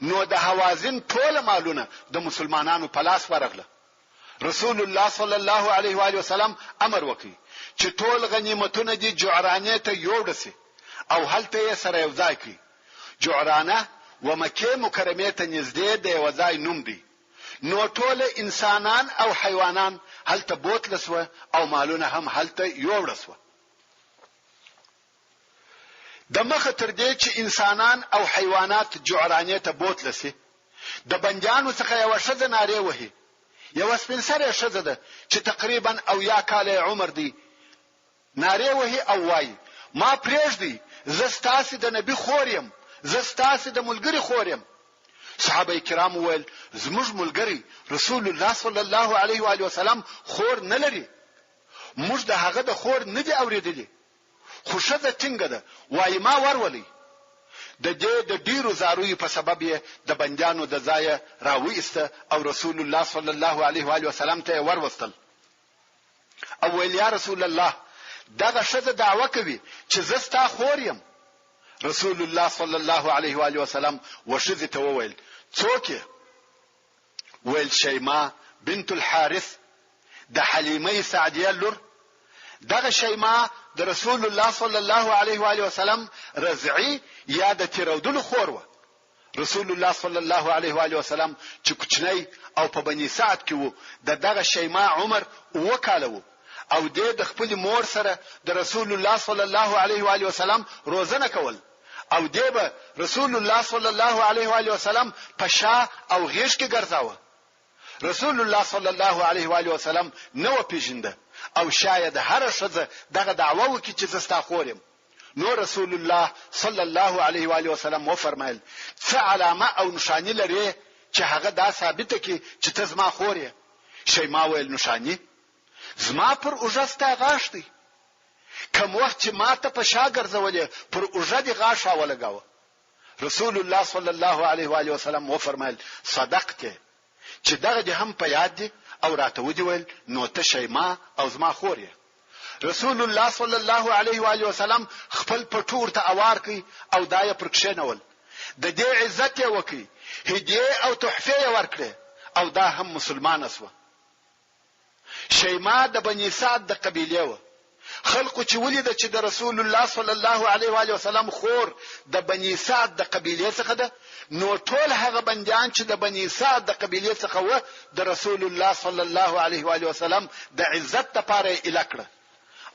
نو د حوازن ټول مالونه د مسلمانانو په لاس ورغله. رسول الله صلی الله علیه و آله وسلم امر وکړي چې ټول غنیمتونه دي جعرانه ته یوړسي او هلته یې سره یو ځای کړي. جعرانه و مکه مکرمه ته نږدې د یو ځای نوم دی. نو ټول انسانان او حیوانان هلته بوتلسوه او مالونه هم هلته یوړسوه. د مخه تر دې چې انسانان او حیوانات جعرانه ته بوتلسي، د بندیانو څخه یو شذ ناره وهي. یو سپینسره شذ ده چې تقریبا او یا کاله عمر دی، ناره وهي او وای ما پرېږدي، زستاسي د نبی خوریم، زستاسي د ملګری خوریم. صحابه کرام ول زموږ ملګری رسول الله صلی الله علیه و آله وسلم خور نه لري، موږ د هغه د خور نه دی اوریدلی، خو شذ څنګه ده وای ما ورولي. د دې د ډیرو زاروی په سبب یې د بندیانو د ځای راوېسته او رسول الله صلی الله علیه و آله وسلم ته وروستل. او ویل یا رسول الله دغه شذ دعوه کوي چې زستا خور یم. رسول الله صلی الله علیه و آله وسلم وشذ ته وویل څوک؟ ویل شیماء بنت الحارث د حلیمه سعدیه لور. دغه شیماء د رسول الله صلی الله علیه و آله وسلم رضعی یا د تیرودل خور و. رسول الله صلی الله علیه و آله وسلم چې کوچنی او په بنی سعد کې وو، دغه شیماء عمر وکاله او د خپل مور سره د رسول الله صلی الله علیه و آله وسلم روزنه کول او دیبه رسول الله صلی الله علیه و آله وسلم په شا او غیش کې ګرځاوه. رسول الله صلی الله علیه و آله وسلم نو پیژنده او شاید هر شذ دغه دعوه وکړي چې زستا خورم. نو رسول الله صلی الله علیه و آله وسلم و فرمایل څه علامه او نشانی لري چې هغه دا ثابته کی چې ته زما خور یې؟ شیما ویل نشانی زما پر اوجسته غاښ دی، کوم وخت چې ما ته په شا ګرځولې پر اوجه دی غاښ ولګاوه. رسول الله صلی الله علیه و آله وسلم و فرمایل صدقته، چې دغه دې هم په یاد دی او راته ودی ویل نو ته شیما او زما خور یې. رسول الله صلی الله علیه و آله وسلم خپل پټور ته اوار کی او دای پر کښینول، د دې عزت یې وکي، هدیه او تحفه یې ورکړه او دا هم مسلمان اسوه. شیما د بنی سعد د قبیله و. خلقو چې ولید چې د رسول الله صلی الله علیه و آله وسلم خور د بنی سعد د قبیله څخه ده، نو ټول هغه بندیان چې د بنی سعد د قبیله څخه و د رسول الله صلی الله علیه و آله وسلم د عزت لپاره یې الکړه.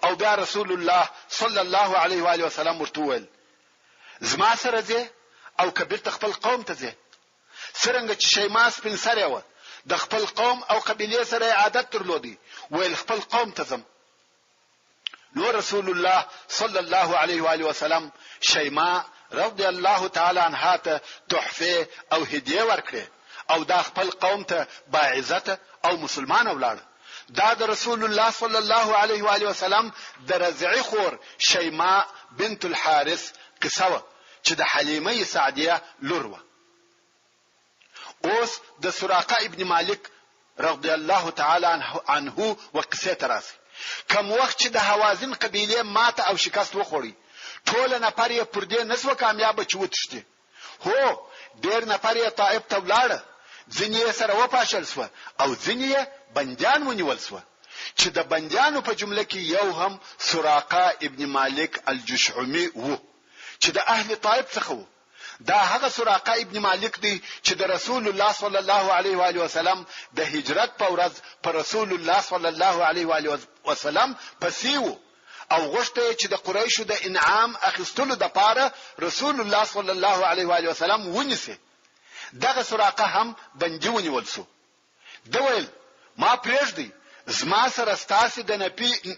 او بیا رسول الله صلی الله علیه و آله وسلم ورته وویل زما سره ځه او کبیر خپل قوم ته ځه. څنګه چې شیما سپین سره و د خپل قوم او قبیله سره عادت درلودي، ویل خپل قوم ته ځم. نو رسول الله صلی الله علیه و آله وسلم شیما رضی الله تعالی عنها ته تحفه او هدیه ورکړه او دا خپل قوم ته با عزت او مسلمان ولاړ. دا د رسول الله صلی الله علیه و آله وسلم د رضعی خور شیما بنت الحارث قصه چې د حلیمه سعدیه لور و. اوس د سراقه ابن مالک رضی الله تعالی عنه وقصه تراسي. کوم وخت چې د حوازن قبیله ماته او شکست وخوړي، ټول نفر یې پر دې نسو کامیاب چې وتښتي. هو ډېر نفر یې طائف ته ولاړ، ځینې سره وپاشل سو او ځینې بندیان ونیول سو، چې د بندیانو په جمله کې یو هم سراقه ابن مالک الجشعمي وو چې د اهل طائف څخه وو. دا هغه سراقه ابن مالک دی چې د رسول الله صلی الله علیه و آله وسلم د هجرت په ورځ پر رسول الله صلی الله علیه و آله وسلم پسیو او غوښته چې د قریشو د انعام اخیستلو د پاره رسول الله صلی الله علیه و آله وسلم ونیسي. دغه سراقه هم بندي ونیول سو. دویل ما پرېږدي زما سره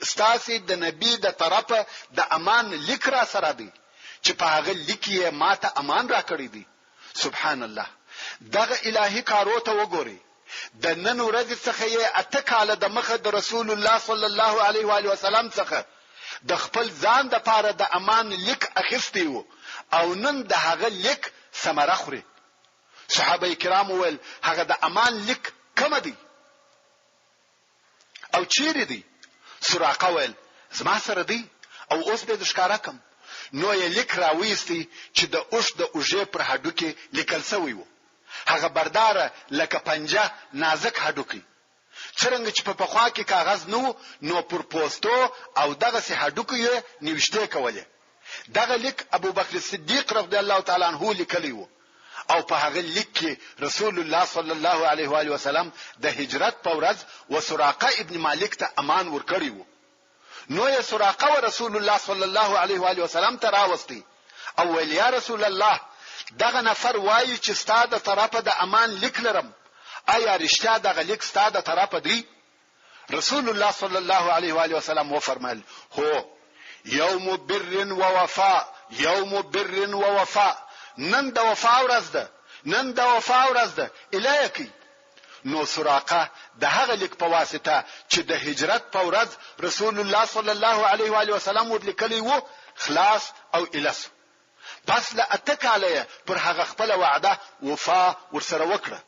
ستاسي د نبی د طرفه د امان لیک را سره دی چې په هغه لیکي ماته امان را کړی دی. سبحان الله، دغه الهي کارو ته وګوري. د نن ورځ څخه یې اته کاله د مخه د رسول الله صلی الله علیه و آله وسلم څخه د خپل ځان د پاره د امان لیک اخیستی وو او نن د هغه لیک ثمره خوري. صحابه کرام ول هغه د امان لیک کوم دی او چیرې دی؟ سراقه ول زما سره دی او اوس به د ښکارا کم. نو یې لیک راوېستی چې د اوښ د اوږې پر هډوکې لیکل شوی وو. هغه بردار لکه پنجه نازک هډوکی. څنګه چې په پخوا کې کاغذ نو پر پوسټو او دغه سه هډوکی یې نوشته کوله. دغه لیک ابو بکر صدیق رضی الله تعالی عنہ لیکلی وو او په هغه لیک کې رسول الله صلی الله علیه و آله وسلم د هجرت په ورځ و سراقه ابن مالک ته امان ورکړی وو. نو یې سراقه و رسول الله صلی الله علیه و آله وسلم ته راوستي او ویل یا رسول الله دغه نفر وایي چې ستاسو طرفه د امان لیک لرم، آیا رښتیا دغه لیک ستاسو طرفه دی؟ رسول الله صلی الله علیه و آله وسلم و فرمایل هو یوم بر و وفاء، یوم بر و وفاء، نن د وفا ورځ ده، نن د وفا ورځ ده الهی. نو سراقه د هغه لیک په واسطه چې د هجرت په ورځ رسول الله صلی الله علیه و آله وسلم ورلیکلی وو خلاص او الس. پس له اتکاله پر هغه خپل وعده وفا ورسره وکړه.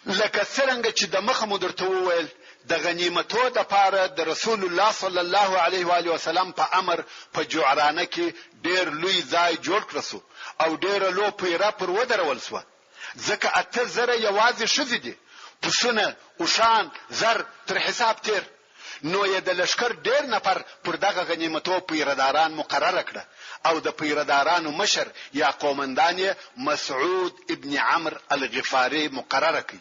لکه څنګه چې د مخ مدرته وویل د غنیمتو د پاره د رسول الله صلی الله علیه و آله وسلم په امر په جعرانه کې ډیر لوی ځای جوړ کړسو او ډیر لو پیرا پر ودرول سو. ځکه اته زره یوازې شذ دي، پسونه اوشان زر تر حساب تیر. نو یې د لشکر ډیر نفر پر دغه غنیمتو پیرداران مقرره کړه او د پیردارانو مشر یا قومندان مسعود ابن عمرو الغفاری مقرره کړ.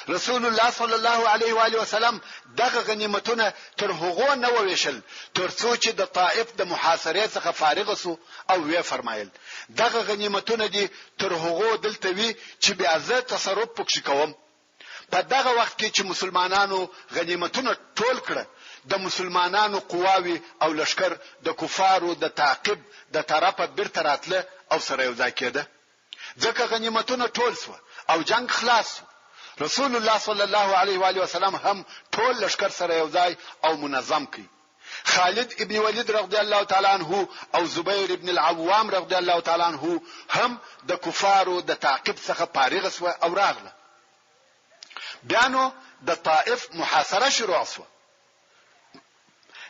رسول الله صلی الله علیه و آله وسلم دغه غنیمتونه تر هغو نه وویشل تر څو چې د طائف د محاصرې څخه فارغ سو او وی فرمایل دغه غنیمتونه دي تر هغو دلته وی چې بیا زه تصرف پکې کوم. په دغه وخت کې چې مسلمانانو غنیمتونه ټول کړه د مسلمانانو قواوی او لشکر د کفارو د تعقیب د طرفه بیرته راتله او سره یو ځای کېده. ځکه غنیمتونه ټول سو او جنگ خلاص. رسول الله صلی الله علیه و آله وسلم هم ټول لشکر سره یو ځای او منظم کړي. خالد ابن ولید رضی الله تعالی عنہ او زبیر ابن العوام رضی الله تعالی عنہ هم د کفارو د تعقیب څخه فارغ شو او راغله. بیانو د طائف محاصره شروع شو.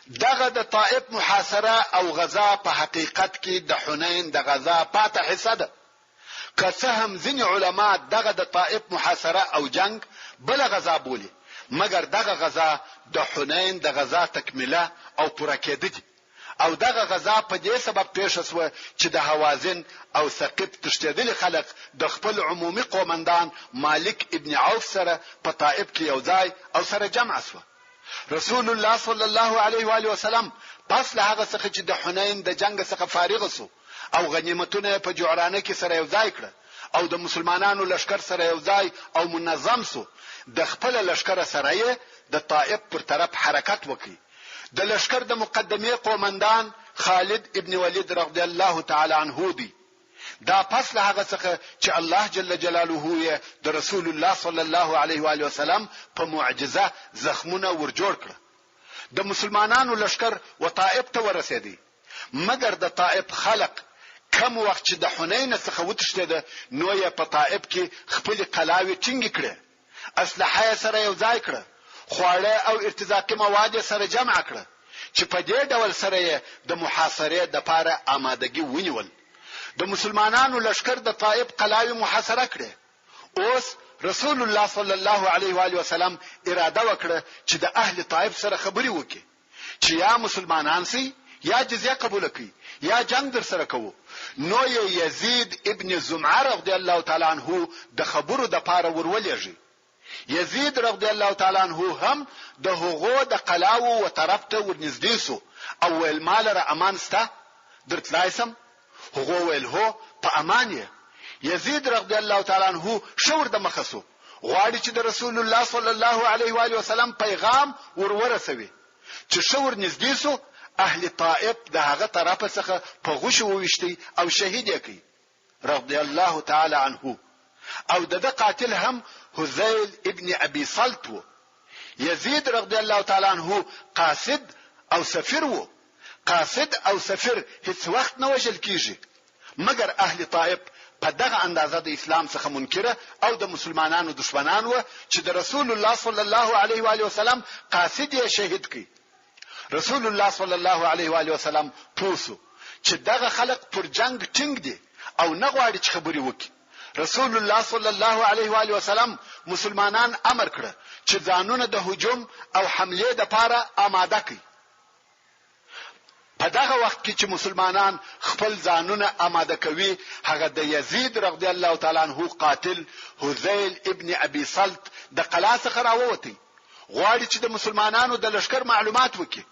دغه د طائف محاصره او غزا په حقیقت کې د حنین د غزا پاته حصہ ده. که څه هم ځینې علما دغه د طائف محاصره او جنگ بل غزا بولي، مګر دغه غزا د حنین د غزا تکمله او پوره کېده دي. او دغه غزا په دې سبب پیښ شوه چې د حوازن او ثقيف تشتیدل خلق د خپل عمومي قومندان مالک ابن عوف سره په طائف کې یو ځای او سره جمع شوه. رسول الله صلی الله علیه و آله وسلم پس له هغه څخه چې د حنین د جنگ څخه فارغ شو او غنیمتونه په جعرانه کې سره یو ځای کړ او د مسلمانانو لشکر سره یو ځای او منظم شو، د خپل لشکر سره د طائف پر طرف حرکت وکړي. د لشکر د مقدمه قومندان خالد ابن ولید رضی الله تعالی عنہ دی. دا پس له هغه څخه چې الله جل جلاله یې د رسول الله صلی الله علیه و آله وسلم په معجزه زخمونه ورجوړ کړ. د مسلمانانو لشکر و طائف ته ورسېدی، مګر د طائف خلق کم وخت چې د حنین څخه وتښتېده نو یې په طائف کې خپل قلاوي ټینګ کړې، اسلحه سره یو ځای کړه، خواړه او ارتزاقي مواد سره جمع کړه چې په دې ډول سره د محاصره د لپاره آمادګي ونیول. د مسلمانانو لشکر د طائف قلاوي محاصره کړه. اوس رسول الله صلی الله علیه و آله وسلم اراده وکړه چې د اهل طائف سره خبري وکړي چې یا مسلمانان سي یا جزیه قبول کړي یا جنگ در سره کوو. نو یزید ابن زمعه رضی الله تعالی عنہ د خبرو د پاره ورولېږي. یزید رضی الله تعالی عنہ هم د هغو د قلاو و طرف ته ورنږدې شو او ویل مال را امان سته درتلایسم. هغو ویل هو په امان یې. یزید رضی الله تعالی عنہ شور د مخسو غواړي چې د رسول الله صلی الله علیه و آله وسلم پیغام ورورسوي. چې شور نږدې شو اهل طائف د هغه طرف څخه په غوښ وويشتي او شهید یې کړي رضی الله تعالی عنہ. او د قاتل هم حذیل ابن ابي صلت و. یزید رضی الله تعالی عنہ قاصد او سفیر و. قاصد او سفیر هیڅ وخت نه وژل کیږي، مګر اهل طائف په دغه اندازه د اسلام څخه منکره او د مسلمانانو دشمنان و چې د رسول الله صلی الله علیه و آله وسلم قاصد یې شهید کړي. رسول الله صلی الله علیه و آله وسلم پوسو چې دغه خلق پر جنگ ټینګ دي او نه غواړي چې خبري وکړي. رسول الله صلی الله علیه و آله وسلم مسلمانان امر کړ چې ځانونه د هجوم او حمله د لپاره آماده کړي. په دغه وخت کې چې مسلمانان خپل ځانونه آماده کوي، هغه د یزید رضی الله تعالی عنہ قاتل حذیل ابن ابي صلت د قلا څخه راووتی. غواړي چې د مسلمانانو د لشکر معلومات وکړي.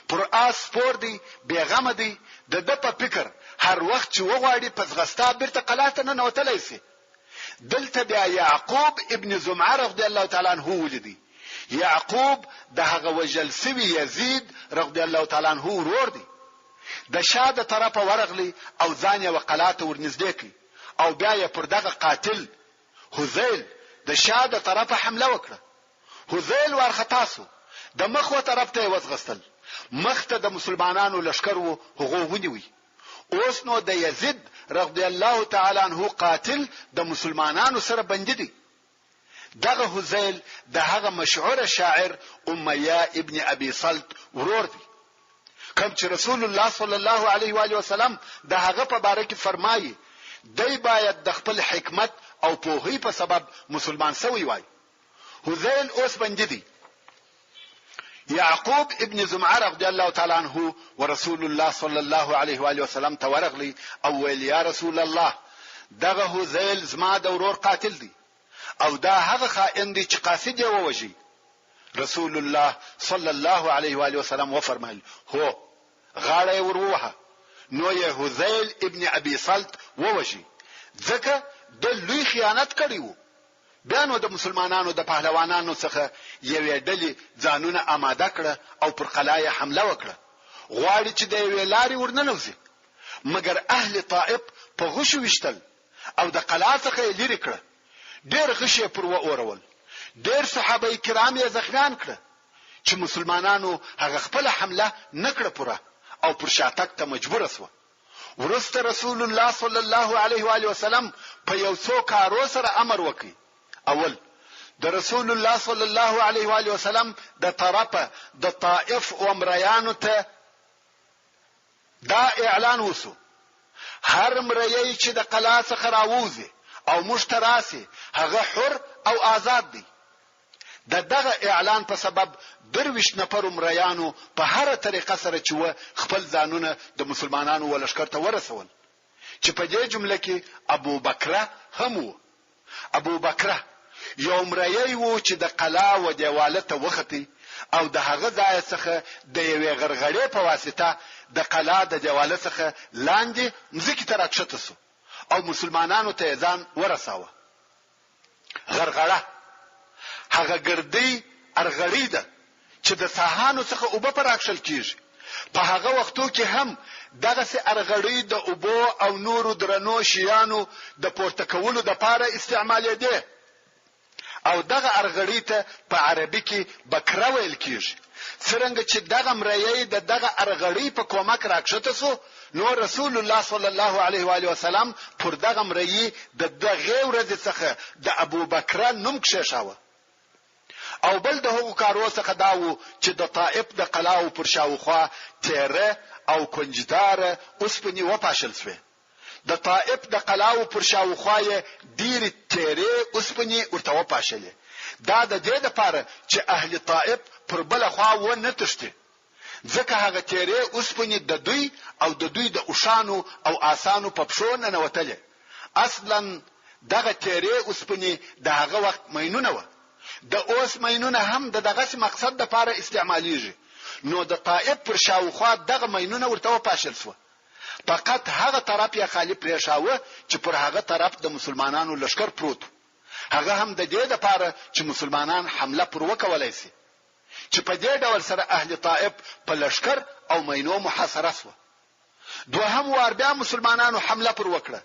پر آس سپور دی، بیغمه دی، د په فکر هر وخت چې وغواړي پس غستا بیرته قلا ته نه نوتلی سي. دلته بیا یعقوب ابن زمعه رضی الله تعالی عنہ ولیدي. یعقوب د هغه وجل سوي یزید رضی الله تعالی عنہ ورور دی. د شاده طرفه ورغلی او ځان یې وقلاته ورنږدې کړي او بیا یې پر دغه قاتل حذیل د شاده طرفه حمله وکړه. حذیل ورخطا سو، د مخ طرف ته وځغستل، مخ ته د مسلمانانو لشکر وو هغه ونیوي. اوس نو د یزید رضی الله تعالی عنہ قاتل د مسلمانانو سره بندي دي. دغه حذیل د هغه مشهور شاعر امیہ ابن ابي صلت ورور دی، کوم چې رسول الله صلی الله علیه و آله وسلم د هغه په باره کې فرمایي دی باید د خپل حکمت او پوهی په سبب مسلمان سوی وای. حذیل اوس بندي دی. یعقوب ابن زمعه رضی الله تعالی عنہ ورسول الله صلی الله علیه و آله وسلم ته ورغلی او ویل یا رسول الله دغه حذیل زما د ورور قاتل دی او دا هغه خائن دی چې قاصد یې ووجي. رسول الله صلی الله علیه و آله وسلم وفرمایل هو غاړه وروه. نو یې حذیل ابن ابي صلت ووجي ځکه د لوی خیانت کړیو. بیا نو د مسلمانانو د پهلوانانو څخه یوې ډلې ځانونه آماده کړه او پر قلعه حمله وکړه. غواړي چې د یوې لارې ورننوځي، مګر اهل طائف په غشو وشتل او د قلعه څخه لري کړه. ډېر غشي پر اورول. ډېر صحابه کرام یې زخمیان کړ چې مسلمانانو هغه خپل حمله نکړه پوره او پر شاتګ ته مجبور شو. ورسته رسول الله صلی الله علیه و آله وسلم په یو څو کارو سره امر وکړي. اول د رسول الله صلی الله علیه و آله وسلم د طرفه د طائف او مریانو ته دا اعلان وسو: هر مریی چې د قلا څخه راوځي او مشتراسي هغه حر او آزاد دی. دغه اعلان په سبب درویش نفر مریانو په هر طریقه سره چې و خپل ځانونه د مسلمانانو ولشکر ته ورسول، چې په دې جمله کې ابو بکر هم و. ابو بکر یو مریی و چې د قلا و دیواله ته وختي او د هغه ځای څخه د یوې غرغړې په واسطه د قلا د دیواله څخه لاندې مځکې ته راکښته شو او مسلمانانو ته ځان ورساوه. غرغړه هغه ګردی ارغړی ده چې د ساحانو څخه اوبه پر راکشل کیږي. په هغه وختو کې هم دغه سي ارغړی د اوبو او نورو درنو شیانو د پورته کولو د پاره استعمالېده او دغه ارغړی ته په عربي کې بکره ویل کیږي. څنګه چې دغه مریی دغه ارغړی په کومک راکښته سو، نو رسول الله صلی الله علیه و آله وسلم پر دغه مریی دغه ورځ څخه د ابو بکر نوم کښېښاوه. او بل د هغو کارو څخه داو چې د طائف د قلاو پر شاوخوا تیره او کنجدار اوسپنی و پاشل شوه. د طائف د قلاو پر شاوخوا یې ډیر تیره اوسپنی ورته و پاشلې. دا د دې لپاره چې اهل طائف پر بل خوا و نه تشته، ځکه هغه تیره اوسپنی د دوی او د دوی د اوشانو او آسانو په پښو نه نوتلې. اصلا دغه تیره اوسپنی د هغه وخت مینونه و. د اوس مینونه هم دغه مقصد د لپاره استعمالیږي. نو د طائف پر شاوخوا دغه مینونه ورته و پاشل شو. فقط هغه طرف یې خالی پریښاوه چې پر هغه طرف د مسلمانانو لشکر پروت. هغه هم د دې لپاره چې مسلمانان حمله پر وکولای شي، چې په دې ډول سره اهل طائف په لشکر او مینو محاصره شو. دوهم وار بیا مسلمانانو حمله پر وکړه.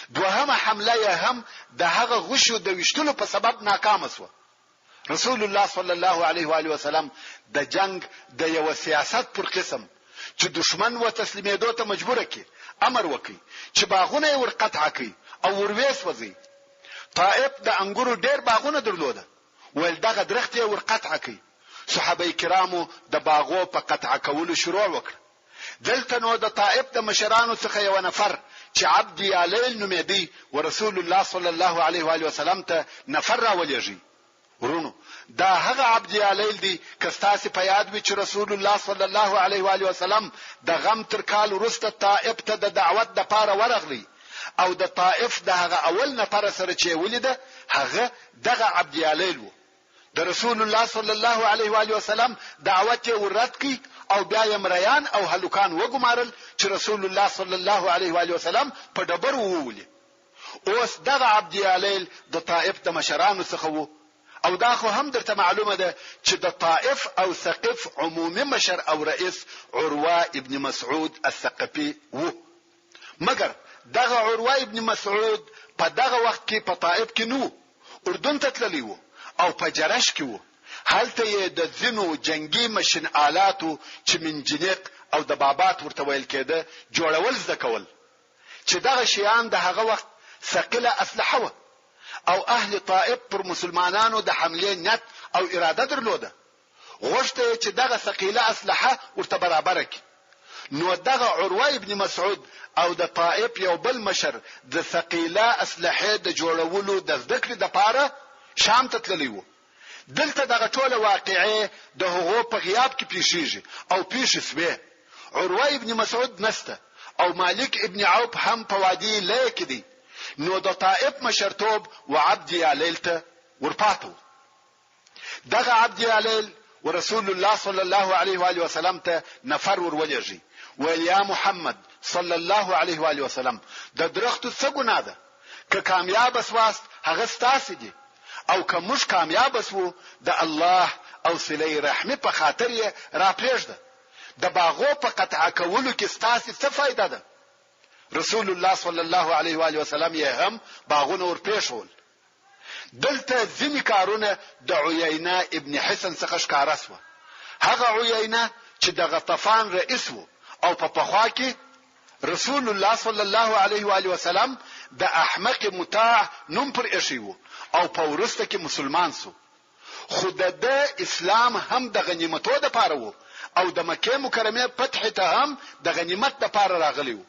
دوهمه حمله یې هم د هغه غشو د وشتلو په سبب ناکام شو. رسول الله صلی الله علیه و آله وسلم د جنگ د یو سیاست پر قسم چې دشمن و تسلیمېدو ته مجبور کړي امر وکړي چې باغونه ور قطع کړي او ورవేس وځي. طائف د انګورو ډېر باغونه درلوده، ول دغه درخت ور قطع کړي. صحابه کرامو د باغو په قطع کولو شروع وکړ. دلته نو د طائف د مشرانو څخه یو نفر چې عبد یالیل نومېدی ورسول الله صلی الله علیه و آله وسلم ته نفر راولېږي. ورونو دا هغه عبد یالیل دی کستاسي په یاد وی چې رسول الله صلی الله علیه و آله وسلم د غم تر کال وروسته طائف ته د دعوت د پاره ورغلی او د طائف د هغه اول نفر سره چې ولیده هغه دغه عبد یالیل وو. د رسول الله صلی الله علیه و آله وسلم دعوت ورد کی او بیا یې مریان او هلوکان وګمارل چې رسول الله صلی الله علیه و آله وسلم په ډبر وولي. اوس دغه عبد یالیل د طائف د مشرانو څخه وو. او دا خو هم درته معلومه ده چې د طائف او ثقيف عمومي مشر او رئیس عروه ابن مسعود الثقفي وو. مګر دغه عروه ابن مسعود په دغه وخت کې په طائف کې نو، اردن ته تللی وو او په جرش کې وو. هلته یې د ځینو جنگي ماشين آلاتو چې منجنیق او د بابات ورته ویل کېده جوړول زده کول، چې دغه شیان د هغه وخت ثقيله اسلحه وو او اهل طائف پر مسلمانانو د حمله نیت او اراده درلوده. غوښته چې دغه ثقيله اسلحه ورته برابر کړي. نو دغه عروه ابن مسعود او د طائف یو بل مشر د ثقيله اسلحه د جوړولو د ذکر د پاره شام ته تللی وو. دلته دغه ټوله واقعې د هغو په غیاب کې پیښیږي او پیښ شوه. عروه ابن مسعود نسته او مالک ابن عوف هم په وادي لای کې دی. نو د طائف مشرتوب و عبد یالیل ته ورپاتو. دغه عبد یالیل ورسول الله صلی الله علیه و آله وسلم ته نفر ورولېږي ویل یا محمد صلی الله علیه و آله وسلم د درختو څه ګناه ده؟ که کامیاب اسواست هغه ستاسو دي او که موږ کامیاب اسو د الله او صله رحمه په خاطر یې را پرېږده. د باغو په قطع کولو کې ستاسو څه فائدہ ده؟ رسول الله صلی الله علیه و آله وسلم یې هم باغونه ور پېښول. دلته ځینې کارونه د عیینه ابن حسن څخه ښکاره شوه. هغه عیینه چې د غطفان رئیس و او په پخوا کې رسول الله صلی الله علیه و آله وسلم د احمق مطاع نوم پر ایښی و او په ورسته کې مسلمان سو. خو د اسلام هم د غنیمتو د پاره و او د مکه مکرمه فتح ته هم د غنیمت د پاره راغلی و.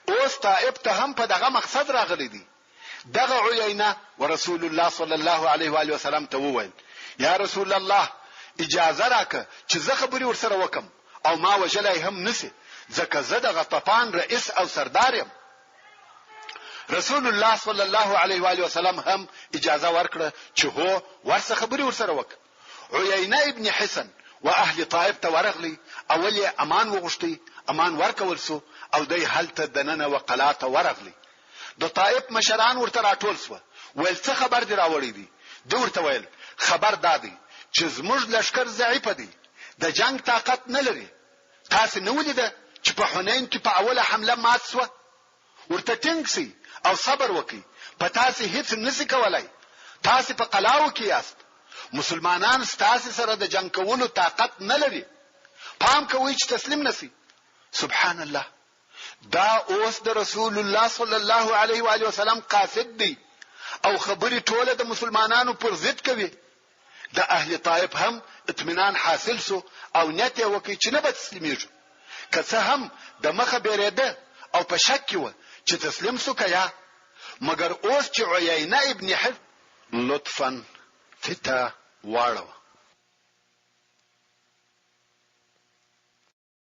اوس طائف ته هم په دغه مقصد راغلی دی. دغه عیینه ورسول الله صلی الله علیه و آله وسلم ته وویل یا رسول الله اجازه راکه چې زه خبرې ورسره وکم او ما وجلای هم نسی ځکه زه د غطفان رئیس او سردار یم. رسول الله صلی الله علیه و آله وسلم هم اجازه ورکړه چې هو ورسره خبرې ورسره وک. عیینه ابن حسن و اهل طائف ته ورغلی. اول یې امان وغوښتي، امان ورکول سو او دای هلته دننه وقلا ته ورغلی. د طائف مشران ورته راټول سو. ویل څه خبر دی راوړی دی؟ دوی ورته ویل خبر دادی چې زموږ لشکر ضعیف دی، د جنگ طاقت نه لري. تاسو نه ولیده چې په حنین کې په اوله حمله مات سو؟ ورته ټینګ سي او صبر وکي. په تاسو هیڅ نسی کولای، تاسو په قلاو کې یاست. مسلمانان ستاسو سره د جنگ کولو طاقت نه لري. پام کوئ چې تسلیم نسی. سبحان الله، دا اوس د رسول الله صلی الله علیه و آله وسلم قاصد دی او خبري ټوله د مسلمانانو پر ضد کوي. د اهل طائف هم اطمینان حاصل سو او نیت یې وکړي چې نه به تسلیمیږي. که څه هم د مخه بیریده او په شک کې و چې تسلیم سو کیا، مګر اوس چې عیینه ابن حسن لطفا فتا واړو